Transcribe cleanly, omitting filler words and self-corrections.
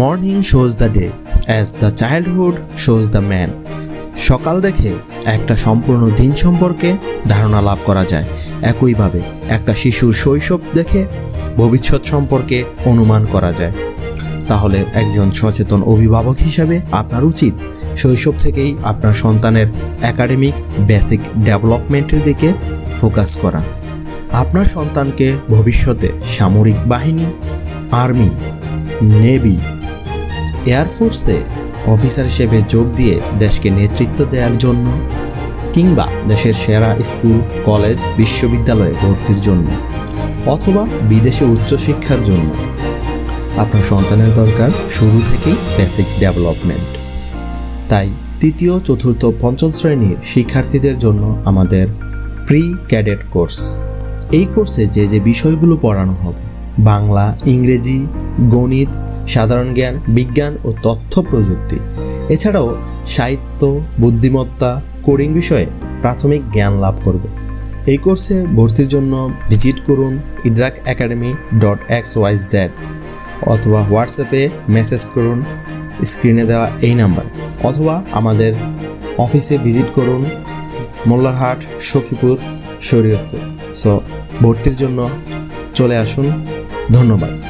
Morning shows the day as the childhood shows the man. সকাল দেখে একটা সম্পূর্ণ দিন সম্পর্কে ধারণা লাভ করা যায়। একইভাবে একটা শিশুর শৈশব দেখে ভবিষ্যৎ সম্পর্কে অনুমান করা যায়। তাহলে একজন সচেতন অভিভাবক হিসাবে আপনার উচিত শৈশব থেকেই আপনার সন্তানের একাডেমিক বেসিক ডেভেলপমেন্টের দিকে ফোকাস করা। আপনার সন্তানকে ভবিষ্যতে সামরিক বাহিনী, আর্মি, নেভি, এয়ারফোর্সে অফিসার হিসেবে যোগ দিয়ে দেশকে নেতৃত্ব দেওয়ার জন্য, কিংবা দেশের সেরা স্কুল, কলেজ, বিশ্ববিদ্যালয়ে ভর্তির জন্য, অথবা বিদেশে উচ্চশিক্ষার জন্য। আপনার সন্তানের দরকার শুরু থেকেই বেসিক ডেভেলপমেন্ট। তাই তৃতীয়, চতুর্থ, পঞ্চম শ্রেণীর শিক্ষার্থীদের জন্য আমাদের প্রি ক্যাডেট কোর্স। এই কোর্সে যে বিষয়গুলো পড়ানো হবে: বাংলা, ইংরেজি, গণিত, সাধারণ জ্ঞান, বিজ্ঞান ও তথ্য প্রযুক্তি, এছাড়াও সাহিত্য, বুদ্ধিমত্তা, কোডিং বিষয়ে প্রাথমিক জ্ঞান লাভ করবে। এই কোর্সে ভর্তির জন্য ভিজিট করুন idrakacademy.xyz অথবা হোয়াটসঅ্যাপে মেসেজ করুন স্ক্রিনে দেওয়া এই নাম্বার, অথবা আমাদের অফিসে ভিজিট করুন মোল্লারহাট, সখীপুর, শরীয়তপুর। ভর্তির জন্য চলে আসুন। ধন্যবাদ।